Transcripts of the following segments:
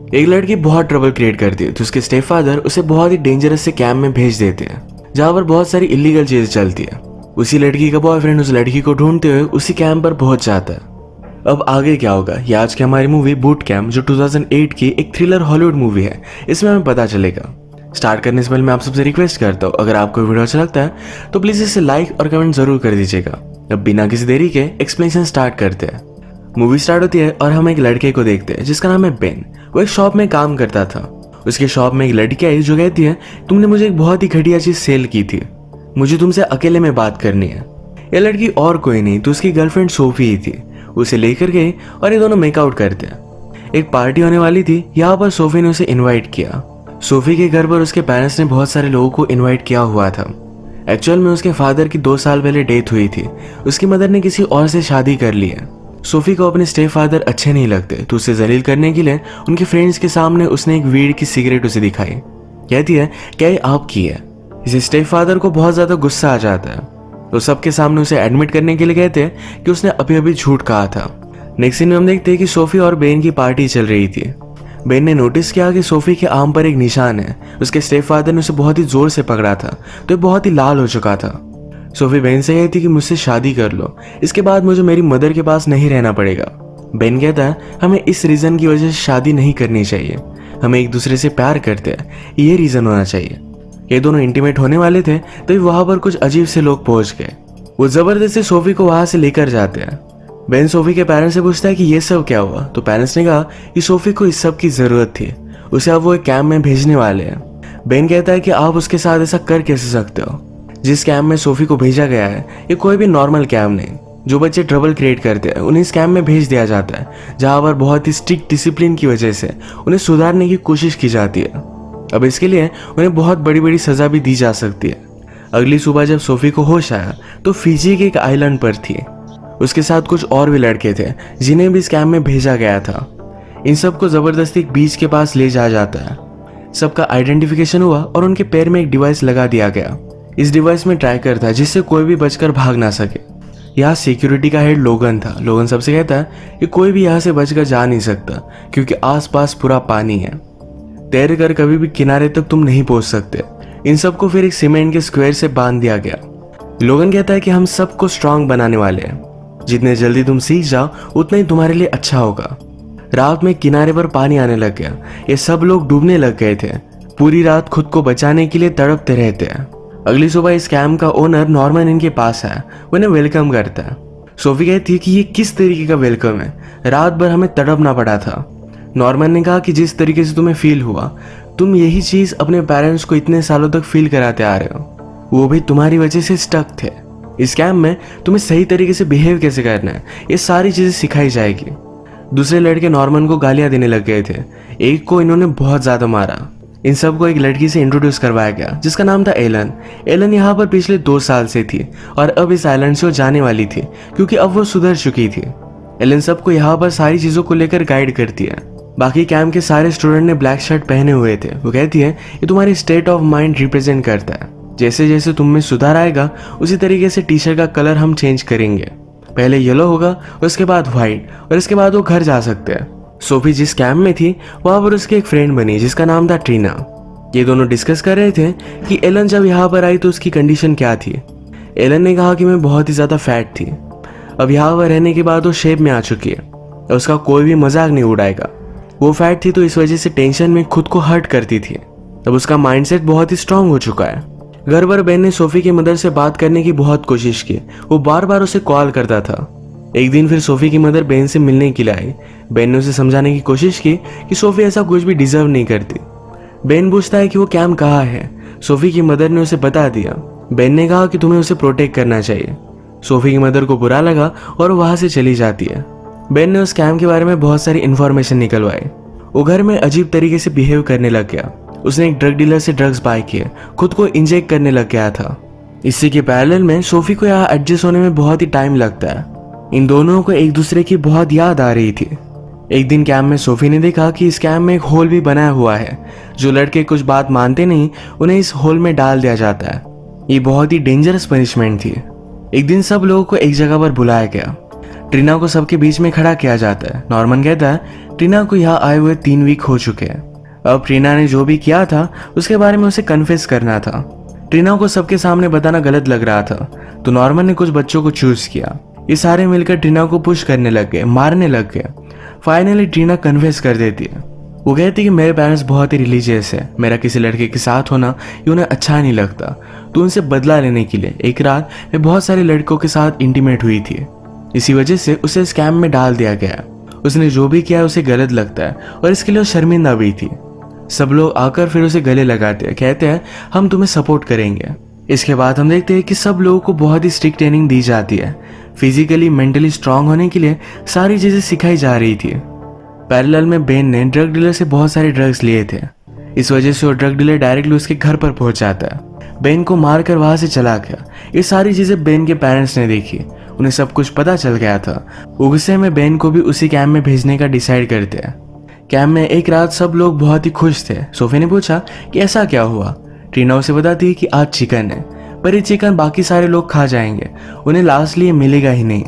एक लड़की बहुत ट्रबल क्रिएट करती है तो उसके स्टेप फादर उसे बहुत ही डेंजरस से कैंप में भेज देते हैं जहाँ पर बहुत सारी इलीगल चीजें चलती है। उसी लड़की का बॉयफ्रेंड उस लड़की को ढूंढते हुए उसी कैंप पर पहुंच जाता है। अब आगे क्या होगा ये आज की हमारी मूवी बूट कैंप, जो 2008 की एक थ्रिलर हॉलीवुड मूवी है, इसमें हमें पता चलेगा। स्टार्ट करने से पहले मैं आप सबसे रिक्वेस्ट करता हूँ, अगर आपको वीडियो अच्छा लगता है तो प्लीज इसे लाइक और कमेंट जरूर कर दीजिएगा। अब बिना किसी देरी के एक्सप्लेनेशन स्टार्ट करते हैं। मूवी स्टार्ट होती है और हम एक लड़के को देखते हैं जिसका नाम है बेन। वो एक शॉप में काम करता था। उसके शॉप में एक लड़की आई जो कहती है, तुमने मुझे एक बहुत ही घटिया चीज सेल की थी, मुझे तुमसे अकेले में बात करनी है। यह लड़की और कोई नहीं तो उसकी गर्लफ्रेंड सोफी ही थी। उसे लेकर गए और ये दोनों मेकआउट करते हैं। एक पार्टी होने वाली थी, यहाँ पर सोफी ने उसे इन्वाइट किया। सोफी के घर पर उसके पेरेंट्स ने बहुत सारे लोगों को इन्वाइट किया हुआ था। एक्चुअल में उसके फादर की 2 साल पहले डेथ हुई थी। उसकी मदर ने किसी और से शादी कर ली है। सोफी को अपने स्टेप फादर अच्छे नहीं लगते तो उसे जलील करने के लिए उनके फ्रेंड्स के सामने उसने एक वीड की सिगरेट उसे दिखाई। कहती है क्या ये आपकी है। इसे स्टेप फादर को बहुत ज्यादा गुस्सा आ जाता है तो सबके सामने उसे एडमिट करने के लिए कहते हैं कि उसने अभी अभी झूठ कहा था। नेक्स्ट सीन में हम देखते हैं कि सोफी और बेन की पार्टी चल रही थी। बेन ने नोटिस किया कि सोफी के आर्म पर एक निशान है। उसके स्टेप फादर ने उसे बहुत ही जोर से पकड़ा था तो ये बहुत ही लाल हो चुका था। सोफी बेन से कहती कि मुझसे शादी कर लो, इसके बाद मुझे मेरी मदर के पास नहीं रहना पड़ेगा। बेन कहता है हमें इस रीजन की वजह से शादी नहीं करनी चाहिए, हमें एक दूसरे से प्यार करते हैं, ये रीजन होना चाहिए। ये दोनों इंटीमेट होने वाले थे तभी वहां पर कुछ अजीब से लोग पहुंच गए। वो जबरदस्ती सोफी को वहां से लेकर जाते हैं। बेन सोफी के पेरेंट्स से पूछता है कि ये सब क्या हुआ तो पेरेंट्स ने कहा कि सोफी को इस सब की जरूरत थी, उसे अब वो एक कैंप में भेजने वाले हैं। बेन कहता है कि आप उसके साथ ऐसा कर कैसे सकते हो। जिस कैंप में सोफी को भेजा गया है ये कोई भी नॉर्मल कैंप नहीं। जो बच्चे ट्रबल क्रिएट करते हैं उन्हें इस कैंप में भेज दिया जाता है जहां पर बहुत ही स्ट्रिक्ट डिसिप्लिन की वजह से उन्हें सुधारने की कोशिश की जाती है। अब इसके लिए उन्हें बहुत बड़ी बड़ी सजा भी दी जा सकती है। अगली सुबह जब सोफी को होश आया तो फिजी के एक आइलैंड पर थी। उसके साथ कुछ और भी लड़के थे जिन्हें भी इस कैंप में भेजा गया था। इन सबको जबरदस्ती एक बीच के पास ले जाया जाता है। सबका आइडेंटिफिकेशन हुआ और उनके पैर में एक डिवाइस लगा दिया गया। इस डिवाइस में ट्रैकर था जिससे कोई भी बचकर भाग ना सके। यहाँ सिक्योरिटी का हेड लोगन था। लोगन सबसे कहता है कि कोई भी यहाँ से बचकर जा नहीं सकता क्योंकि आसपास पूरा पानी है, तैर कर कभी भी किनारे तक तुम नहीं पहुंच सकते। इन सबको फिर एक सीमेंट के स्क्वायर से बांध दिया गया। लोगन कहता है कि हम सबको स्ट्रांग बनाने वाले हैं, जितने जल्दी तुम सीख जाओ उतना ही तुम्हारे लिए अच्छा होगा। रात में किनारे पर पानी आने लग गया। ये सब लोग डूबने लग गए थे। पूरी रात खुद को बचाने के लिए तड़पते रहते हैं। अगली सुबह इस कैंप का ओनर नॉर्मन इनके पास आया, वो इन्हें वेलकम करता है। सोफी कहती है कि ये किस तरीके का वेलकम है, रात भर हमें तड़पना पड़ा था। नॉर्मन ने कहा कि जिस तरीके से तुम्हें फील हुआ तुम यही चीज अपने पेरेंट्स को इतने सालों तक फील कराते आ रहे हो, वो भी तुम्हारी वजह से स्टक थे। इस कैंप में तुम्हें सही तरीके से बिहेव कैसे करना है ये सारी चीजें सिखाई जाएगी। दूसरे लड़के नॉर्मन को गालियां देने लग गए थे। एक को इन्होंने बहुत ज्यादा मारा। इन सबको एक लड़की से इंट्रोड्यूस करवाया गया जिसका नाम था एलन। एलन यहाँ पर पिछले 2 साल से थी और अब इस आइलैंड से वो जाने वाली थी क्योंकि अब वो सुधर चुकी थी। एलन सबको यहाँ पर सारी चीजों को लेकर गाइड करती है। बाकी कैंप के सारे स्टूडेंट ने ब्लैक शर्ट पहने हुए थे। वो कहती है ये तुम्हारी स्टेट ऑफ माइंड रिप्रेजेंट करता है। जैसे जैसे तुम में सुधार आएगा उसी तरीके से टी शर्ट का कलर हम चेंज करेंगे। पहले येलो होगा, उसके बाद व्हाइट और इसके बाद वो घर जा सकते हैं। सोफी जिस कैंप में थी वहां पर उसकी एक फ्रेंड बनी जिसका नाम था ट्रीना। ये दोनों डिस्कस कर रहे थे कि एलन जब यहाँ पर आई तो उसकी कंडीशन क्या थी। एलन ने कहा कि मैं बहुत ही ज्यादा फैट थी, अब यहाँ पर रहने के बाद वो शेप में आ चुकी है और उसका कोई भी मजाक नहीं उड़ाएगा। वो फैट थी तो इस वजह से टेंशन में खुद को हर्ट करती थी। अब उसका माइंडसेट बहुत ही स्ट्रांग हो चुका है। घर पर बेन ने सोफी की मदर से बात करने की बहुत कोशिश की। वो बार बार उसे कॉल करता था। एक दिन फिर सोफी की मदर बेन से मिलने के लिए आई। बेन ने उसे समझाने की कोशिश की कि सोफी ऐसा कुछ भी डिजर्व नहीं करती। बेन पूछता है कि वो कैंप कहाँ है। सोफी की मदर ने उसे बता दिया। बेन ने कहा कि तुम्हें उसे प्रोटेक्ट करना चाहिए। सोफी की मदर को बुरा लगा और वहां से चली जाती है। बेन ने उस कैंप के बारे में बहुत सारी इन्फॉर्मेशन निकलवाई। वो घर में अजीब तरीके से बिहेव करने लग गया। उसने एक ड्रग डीलर से ड्रग्स बाय किए, खुद को इंजेक्ट करने लग गया था। इसी के पैरेलल में सोफी को यहाँ एडजस्ट होने में बहुत ही टाइम लगता है। इन दोनों को एक दूसरे की बहुत याद आ रही थी। एक दिन कैंप में सोफी ने देखा कि इस कैंप में एक होल भी बनाया हुआ है। जो लड़के कुछ बात मानते नहीं उन्हें इस होल में डाल दिया जाता है। ये बहुत ही डेंजरस पनिशमेंट थी। एक दिन सब लोगों को एक जगह पर बुलाया गया। ट्रीना को सबके बीच में खड़ा किया जाता है। नॉर्मन कहता है ट्रीना को यहाँ आए हुए 3 वीक हो चुके हैं। अब ट्रीना ने जो भी किया था उसके बारे में उसे कन्फेस करना था। ट्रीना को सबके सामने बताना गलत लग रहा था, तो नॉर्मन ने कुछ बच्चों को चूज किया। ये सारे मिलकर ट्रीना को पुश करने लग गए, मारने लग गए। फाइनली ट्रीना कन्फेस कर देती है। वो कहती कि मेरे पेरेंट्स बहुत ही रिलीजियस है, मेरा किसी लड़के के साथ होना ये उन्हें अच्छा नहीं लगता, तो उनसे बदला लेने के लिए एक रात में बहुत सारे लड़कों के साथ इंटीमेट हुई थी। इसी वजह से उसे स्कैम में डाल दिया गया। उसने जो भी किया उसे गलत लगता है और इसके लिए वो शर्मिंदा भी थी। सब लोग आकर फिर उसे गले लगाते हैं, कहते हैं हम तुम्हें सपोर्ट करेंगे। इसके बाद हम देखते हैं कि सब लोगों को बहुत ही स्ट्रिक्ट ट्रेनिंग दी जाती है। फिजिकली मेंटली स्ट्रांग होने के लिए सारी चीजें सिखाई जा रही थी। पैरेलल में बेन ने ड्रग डीलर से बहुत सारे ड्रग्स लिए थे। इस वजह से वो ड्रग डीलर डायरेक्टली उसके घर पर पहुंच जाता है। बेन को मारकर वहां से चला गया। ये सारी चीजें बेन के पेरेंट्स ने देखी, उन्हें सब कुछ पता चल गया था। गुस्से में बेन को भी उसी कैंप में भेजने का डिसाइड करते हैं। कैंप में एक रात सब लोग बहुत ही खुश थे। सोफी ने पूछा कि ऐसा क्या हुआ। ट्रीना उसे बताती है कि आज चिकन है, पर ये चिकन बाकी सारे लोग खा जाएंगे, उन्हें लास्टली ये मिलेगा ही नहीं।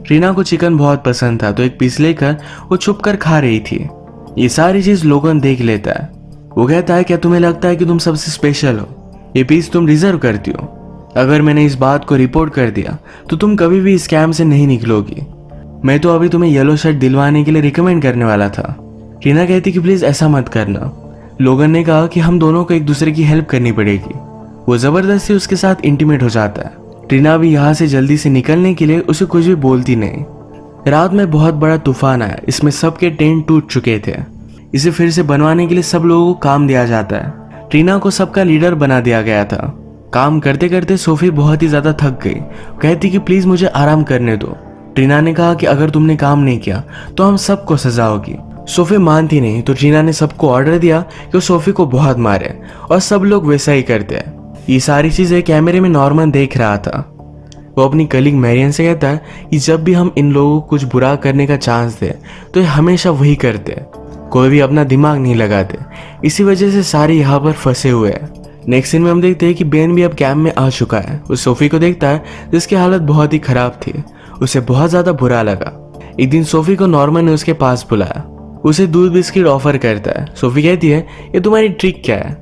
ट्रीना को चिकन बहुत पसंद था, तो एक पीस लेकर वो छुप कर खा रही थी। ये सारी चीज लोगन देख लेता है। वो कहता है क्या तुम्हें लगता है कि तुम सबसे स्पेशल हो, ये पीस तुम डिजर्व करती हो। अगर मैंने इस बात को रिपोर्ट कर दिया तो तुम कभी भी इस कैंप से नहीं निकलोगी। मैं तो अभी तुम्हें येलो शर्ट दिलवाने के लिए रिकमेंड करने वाला था। ट्रीना कहती कि प्लीज ऐसा मत करना। लोगन ने कहा कि हम दोनों को एक दूसरे की हेल्प करनी पड़ेगी। वो जबरदस्ती उसके साथ इंटीमेट हो जाता है। ट्रीना भी यहाँ से जल्दी से निकलने के लिए उसे कुछ भी बोलती नहीं। रात में बहुत बड़ा तूफान आया, इसमें सबके टेंट टूट चुके थे। इसे फिर से बनवाने के लिए सब लोगों को काम दिया जाता है। ट्रीना को सबका लीडर बना दिया गया था। काम करते करते सोफी बहुत ही ज्यादा थक गई। कहती कि प्लीज मुझे आराम करने दो। ट्रीना ने कहा कि अगर तुमने काम नहीं किया तो हम सबको सजा होगी। सोफी मानती नहीं, तो ट्रीना ने सबको ऑर्डर दिया कि वो सोफी को बहुत मारे, और सब लोग वैसा ही करते हैं। ये सारी चीजें कैमरे में नॉर्मन देख रहा था। वो अपनी कलीग मैरियन से कहता है कि जब भी हम इन लोगों को कुछ बुरा करने का चांस दे तो ये हमेशा वही करते हैं, कोई भी अपना दिमाग नहीं लगाते। इसी वजह से सारे यहाँ पर फंसे हुए हैं। नेक्स्ट सीन में हम देखते हैं कि बेन भी अब कैंप में आ चुका है। वो सोफी को देखता है जिसकी हालत बहुत ही खराब थी। उसे बहुत ज्यादा बुरा लगा। एक दिन सोफी को नॉर्मन ने उसके पास बुलाया। उसे दूध बिस्किट ऑफर करता है। सोफी कहती है ये तुम्हारी ट्रिक क्या है,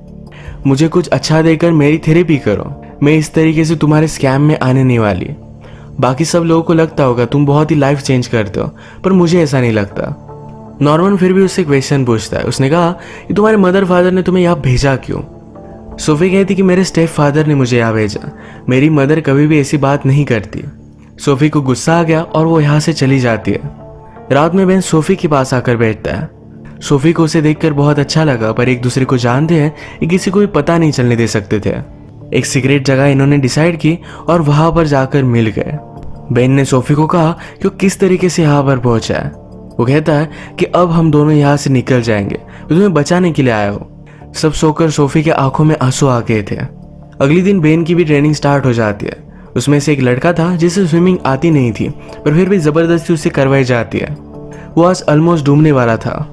मुझे कुछ अच्छा देकर मेरी थेरेपी करो, मैं इस तरीके से तुम्हारे स्कैम में आने नहीं वाली। बाकी सब लोगों को लगता होगा तुम बहुत ही लाइफ चेंज करते हो, पर मुझे ऐसा नहीं लगता। नॉर्मन फिर भी उससे क्वेश्चन पूछता है। उसने कहा कि तुम्हारे मदर फादर ने तुम्हें यहाँ भेजा क्यों। सोफी कहती कि मेरे स्टेप फादर ने मुझे यहाँ भेजा, मेरी मदर कभी भी ऐसी बात नहीं करती। सोफी को गुस्सा आ गया और वो यहाँ से चली जाती है। रात में बेन सोफी के पास आकर बैठता है। सोफी को उसे देखकर बहुत अच्छा लगा, पर एक दूसरे को जानते हैं ये किसी को भी पता नहीं चलने दे सकते थे। एक सीक्रेट जगह इन्होंने डिसाइड की और वहां पर जाकर मिल गए। बेन ने सोफी को कहा कि वो किस तरीके से यहाँ पर पहुंचा है। वो कहता है कि अब हम दोनों यहाँ से निकल जाएंगे, मैं तुम्हें बचाने के लिए आया हो। सब सोकर सोफी के आंखों में आंसू आ गए थे। अगले दिन बेन की भी ट्रेनिंग स्टार्ट हो जाती है। उसमें से एक लड़का था जिसे स्विमिंग आती नहीं थी, पर फिर भी जबरदस्ती उसे करवाई जाती है। वो आज ऑलमोस्ट डूबने वाला था।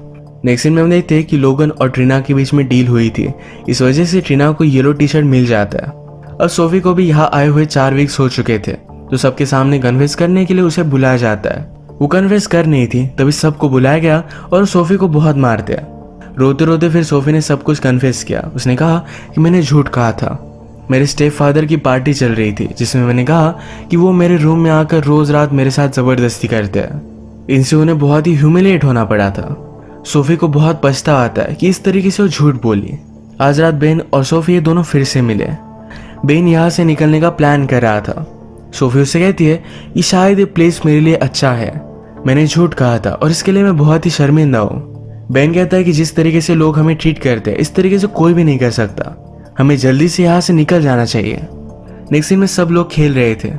नेक्स्ट सीन में हम देखते हैं कि लोगन और ट्रीना के बीच में डील हुई थी। इस वजह से ट्रीना को येलो टी शर्ट मिल जाता है। अब सोफी को भी यहाँ आए हुए 4 वीक्स हो चुके थे, तो सबके सामने कन्फेस करने के लिए उसे बुलाया जाता है। वो कन्फेस कर नहीं थी, तभी सबको बुलाया गया और सोफी को बहुत मारते हैं। रोते रोते फिर सोफी ने सब कुछ कन्फेस किया। उसने कहा कि मैंने झूठ कहा था। मेरे स्टेप फादर की पार्टी चल रही थी, जिसमें मैंने कहा कि वो मेरे रूम में आकर रोज रात मेरे साथ जबरदस्ती करते हैं। इनसे उन्हें बहुत ही ह्यूमिलेट होना पड़ा था। सोफी को बहुत पछतावा आता है कि इस तरीके से वो झूठ बोली। आज रात बेन और सोफी ये दोनों फिर से मिले। बेन यहाँ से निकलने का प्लान कर रहा था। सोफी उससे कहती है कि शायद ये प्लेस मेरे लिए अच्छा है, मैंने झूठ कहा था और इसके लिए मैं बहुत ही शर्मिंदा हूँ। बेन कहता है कि जिस तरीके से लोग हमें ट्रीट करते हैं, इस तरीके से कोई भी नहीं कर सकता, हमें जल्दी से यहाँ से निकल जाना चाहिए। नेक्स्ट सीन में सब लोग खेल रहे थे।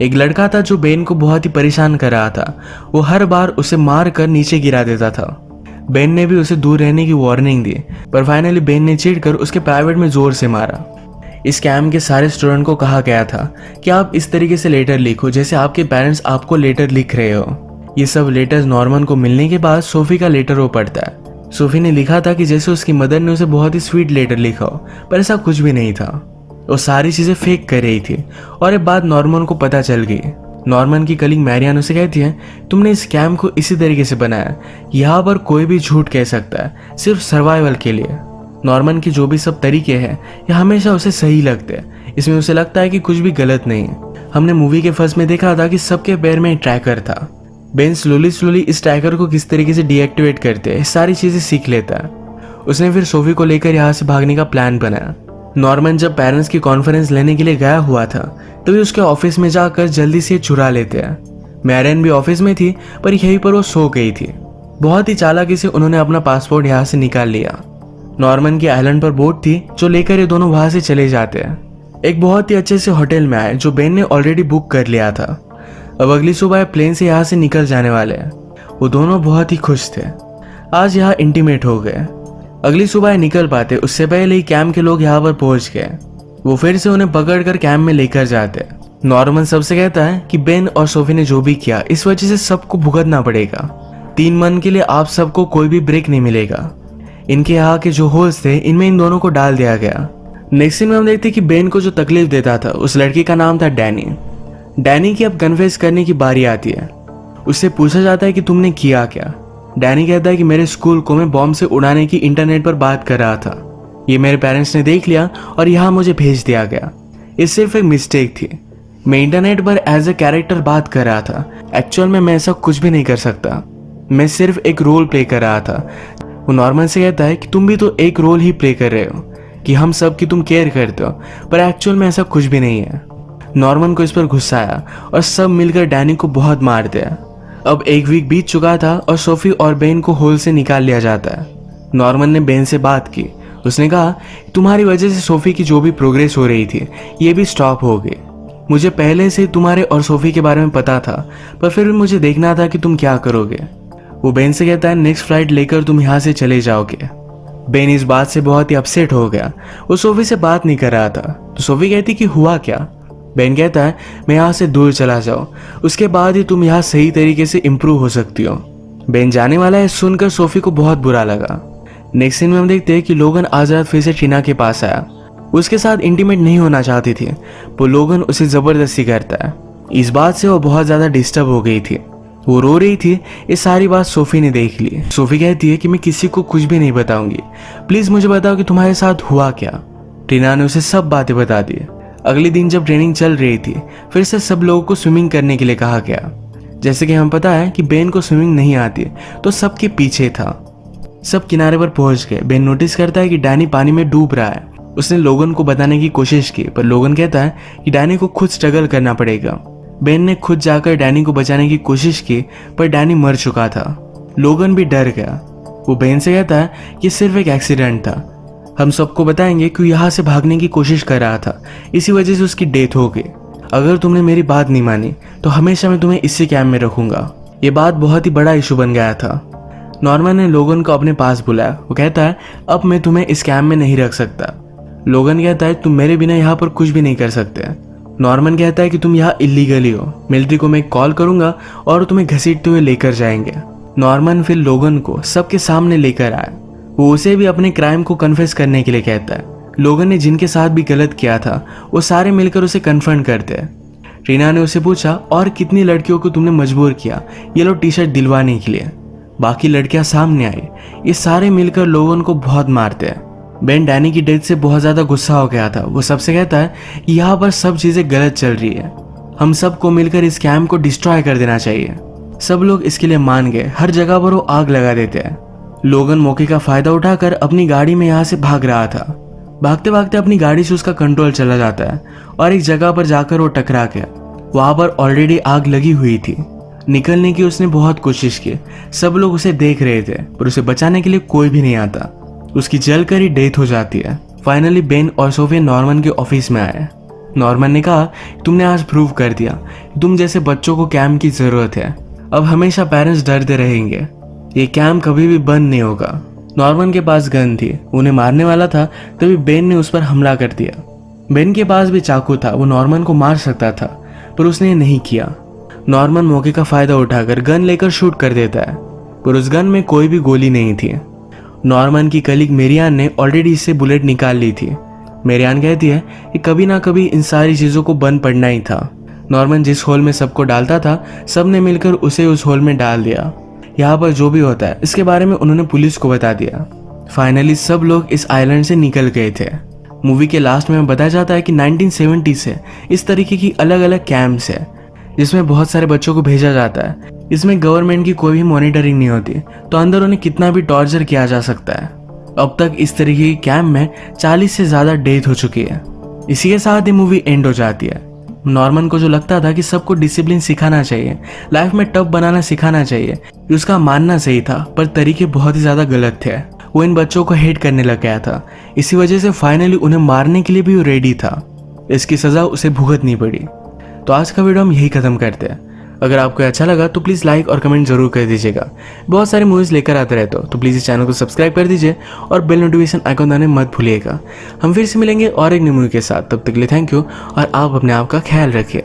एक लड़का था जो बेन को बहुत ही परेशान कर रहा था। वो हर बार उसे मार कर नीचे गिरा देता था। बेन ने भी उसे दूर रहने की वार्निंग दी, पर फाइनली बेन ने चिढ़कर उसके प्राइवेट में जोर से मारा। इस कैंप के सारे स्टूडेंट को कहा गया था कि आप इस तरीके से लेटर लिखो जैसे आपके पेरेंट्स आपको लेटर लिख रहे हो। ये सब लेटर्स नॉर्मन को मिलने के बाद सोफी का लेटर वो पढ़ता है। सोफी ने लिखा था कि जैसे उसकी मदर ने उसे बहुत ही स्वीट लेटर लिखा हो, पर ऐसा कुछ भी नहीं था। वो सारी चीजें फेक कर रही थी और ये बात नॉर्मन को पता चल गई। नॉर्मन की कलीग मैरियान उसे कहती है, तुमने इस कैम को इसी तरीके से बनाया, यहाँ पर कोई भी झूठ कह सकता है, सिर्फ सर्वाइवल के लिए। नॉर्मन के जो भी सब तरीके हैं ये हमेशा उसे सही लगते हैं, इसमें उसे लगता है कि कुछ भी गलत नहीं है। हमने मूवी के फर्स्ट में देखा था कि सबके पैर में ट्रैकर था। बेन स्लोली इस ट्रैकर को किस तरीके से डीएक्टिवेट करते हैं सारी चीजें सीख लेता है। उसने फिर सोफी को लेकर यहाँ से भागने का प्लान बनाया। नॉर्मन जब पेरेंट्स की कॉन्फ्रेंस लेने के लिए गया हुआ था तभी उसके ऑफिस में जाकर जल्दी से चुरा लेते हैं। मैरियन भी ऑफिस में थी पर यहीं पर वो सो गई थी। बहुत ही चालाकी से उन्होंने अपना पासपोर्ट यहाँ से निकाल लिया। नॉर्मन की आइलैंड पर बोट थी जो लेकर ये दोनों वहां से चले जाते हैं। एक बहुत ही अच्छे से होटल में आए जो बेन ने ऑलरेडी बुक कर लिया था। अब अगली सुबह प्लेन से यहाँ से निकल जाने वाले हैं। वो दोनों बहुत ही खुश थे, आज यहाँ इंटीमेट हो गए। अगली सुबह निकल पाते उससे पहले ही कैंप के लोग यहाँ पर पहुंच गए। वो फिर से उन्हें पकड़कर कैंप में लेकर जाते। नॉर्मन सबसे कहता है कि बेन और सोफी ने जो भी किया इस वजह से सबको भुगतना पड़ेगा। 3 मंथ के लिए आप सबको कोई भी ब्रेक नहीं मिलेगा। इनके यहाँ के जो होल्स थे इनमें इन दोनों को डाल दिया गया। नेक्स्ट सीन में हम देखते कि बेन को जो तकलीफ देता था उस लड़की का नाम था डैनी। डैनी की अब कन्फेस करने की बारी आती है। उससे पूछा जाता है कि तुमने किया क्या। डैनी कहता है कि मेरे स्कूल को मैं बॉम्ब से उड़ाने की इंटरनेट पर बात कर रहा था, ये मेरे पेरेंट्स ने देख लिया और यहाँ मुझे भेज दिया गया। ये सिर्फ एक मिस्टेक थी। मैं इंटरनेट पर एज ए कैरेक्टर बात कर रहा था, एक्चुअल में मैं ऐसा कुछ भी नहीं कर सकता। मैं सिर्फ एक रोल प्ले कर रहा था। वो नॉर्मन से कहता है कि तुम भी तो एक रोल ही प्ले कर रहे हो कि हम सब की तुम केयर करते हो, पर एक्चुअल में ऐसा कुछ भी नहीं है। नॉर्मन को इस पर गुस्सा आया और सब मिलकर डैनी को बहुत मारते हैं। अब 1 वीक बीत चुका था और सोफी और बेन को होल से निकाल लिया जाता है। नॉर्मन ने बेन से बात की। उसने कहा तुम्हारी वजह से सोफी की जो भी प्रोग्रेस हो रही थी ये भी स्टॉप हो गई। मुझे पहले से तुम्हारे और सोफी के बारे में पता था, पर फिर भी मुझे देखना था कि तुम क्या करोगे। वो बेन से कहता है नेक्स्ट फ्लाइट लेकर तुम यहाँ से चले जाओगे। बेन इस बात से बहुत ही अपसेट हो गया। वो सोफी से बात नहीं कर रहा था तो सोफी कहती कि हुआ क्या। बेन कहता है मैं यहाँ से दूर चला जाऊँ, उसके बाद ही तुम यहाँ सही तरीके से इम्प्रूव हो सकती हो। बेन जाने वाला है सुनकर सोफी को बहुत बुरा लगा। नेक्स्ट सीन में हम देखते हैं कि लोगन आज रात फिर से टीना के पास आया। उसके साथ इंटीमेट नहीं होना चाहती थी, वो लोगन उसे जबरदस्ती करता है। इस बात से वो बहुत ज्यादा डिस्टर्ब हो गई थी। वो रो रही थी। ये सारी बात सोफी ने देख ली। सोफी कहती है कि मैं किसी को कुछ भी नहीं बताऊंगी, प्लीज मुझे बताओ कि तुम्हारे साथ हुआ क्या। टीना ने उसे सब बातें बता दी। अगले दिन जब ट्रेनिंग चल रही थी फिर से सब लोगों को स्विमिंग करने के लिए कहा गया। जैसे कि हमें पता है कि बेन को स्विमिंग नहीं आती तो सबके पीछे था। सब किनारे पर पहुंच गए। बेन नोटिस करता है कि डैनी पानी में डूब रहा है। उसने लोगन को बताने की कोशिश की पर लोगन कहता है कि डैनी को खुद स्ट्रगल करना पड़ेगा। बेन ने खुद जाकर डैनी को बचाने की कोशिश की पर डैनी मर चुका था। लोगन भी डर गया। वो बेन से कहता है कि सिर्फ एक एक्सीडेंट था, हम सबको बताएंगे कि यहाँ से भागने की कोशिश कर रहा था, इसी वजह से उसकी डेथ हो गई। अगर तुमने मेरी बात नहीं मानी तो हमेशा मैं तुम्हें इसी कैंप में रखूंगा। ये बात बहुत ही बड़ा इशू बन गया था। नॉर्मन ने लोगन को अपने पास बुलाया। वो कहता है अब मैं तुम्हें इस कैंप में नहीं रख सकता। लोगन कहता है तुम मेरे बिना यहाँ पर कुछ भी नहीं कर सकते। नॉर्मन कहता है कि तुम यहाँ इलीगली हो, मिलिट्री को मैं कॉल करूंगा और तुम्हें घसीटते हुए लेकर जाएंगे। नॉर्मन फिर लोगन को सबके सामने लेकर आया। वो उसे भी अपने क्राइम को कन्फेस करने के लिए कहता है। लोगन ने जिनके साथ भी गलत किया था वो सारे मिलकर उसे कन्फ्रंट करते हैं। टीना ने उसे पूछा और कितनी लड़कियों को तुमने मजबूर किया येलो टी शर्ट दिलवाने के लिए। बाकी लड़कियां सामने आई। ये सारे मिलकर लोगन को बहुत मारते हैं। बेन डैनी की डेथ से बहुत ज्यादा गुस्सा हो गया था। वो सबसे कहता है कि यहाँ पर सब चीजें गलत चल रही है, हम सबको मिलकर इस कैंप को डिस्ट्रॉय कर देना चाहिए। सब लोग इसके लिए मान गए। हर जगह पर वो आग लगा देते हैं। लोगन मौके का फायदा उठाकर अपनी गाड़ी में यहाँ से भाग रहा था। भागते भागते अपनी गाड़ी से उसका कंट्रोल चला जाता है और एक जगह पर जाकर वो टकरा गया। वहां पर ऑलरेडी आग लगी हुई थी। निकलने की उसने बहुत कोशिश की। सब लोग उसे देख रहे थे पर उसे बचाने के लिए कोई भी नहीं आता। उसकी जलकर ही डेथ हो जाती है। फाइनली बेन और सोफी नॉर्मन के ऑफिस में आए। नॉर्मन ने कहा तुमने आज प्रूव कर दिया तुम जैसे बच्चों को कैंप की जरूरत है। अब हमेशा पेरेंट्स डरते रहेंगे। ये कैंप कभी भी बंद नहीं होगा। नॉर्मन के पास गन थी, उन्हें मारने वाला था तभी बेन ने उस पर हमला कर दिया। बेन के पास भी चाकू था, वो नॉर्मन को मार सकता था पर उसने नहीं किया। नॉर्मन मौके का फायदा उठाकर गन लेकर शूट कर देता है पर उस गन में कोई भी गोली नहीं थी। नॉर्मन की कलीग मेरियान ने ऑलरेडी इससे बुलेट निकाल ली थी। मेरियान कहती है कि कभी ना कभी इन सारी चीजों को बंद पड़ना ही था। नॉर्मन जिस होल में सबको डालता था, सब ने मिलकर उसे उस होल में डाल दिया। यहाँ पर जो भी होता है इसके बारे में उन्होंने पुलिस को बता दिया। फाइनली सब लोग इस आइलैंड से निकल गए थे। मूवी के लास्ट में बताया जाता है कि 1970 से इस तरीके की अलग अलग कैंप्स है जिसमें बहुत सारे बच्चों को भेजा जाता है। इसमें गवर्नमेंट की कोई भी मॉनिटरिंग नहीं होती, तो अंदर उन्हें कितना भी टॉर्चर किया जा सकता है। अब तक इस तरीके की कैंप में 40 से ज्यादा डेथ हो चुकी है। इसी के साथ ही मूवी एंड हो जाती है। नॉर्मन को जो लगता था कि सबको डिसिप्लिन सिखाना चाहिए, लाइफ में टफ बनाना सिखाना चाहिए, उसका मानना सही था, पर तरीके बहुत ही ज्यादा गलत थे। वो इन बच्चों को हेट करने लग गया था। इसी वजह से फाइनली उन्हें मारने के लिए भी वो रेडी था। इसकी सजा उसे भुगतनी पड़ी। तो आज का वीडियो हम यही खत्म करते हैं। अगर आपको अच्छा लगा तो प्लीज़ लाइक और कमेंट जरूर कर दीजिएगा। बहुत सारी मूवीज़ लेकर आते रहते हो, तो प्लीज़ इस चैनल को सब्सक्राइब कर दीजिए और बेल नोटिफिकेशन आइकन दबाने मत भूलिएगा। हम फिर से मिलेंगे और एक न्यू मूवी के साथ। तब तक के लिए थैंक यू और आप अपने आप का ख्याल रखिए।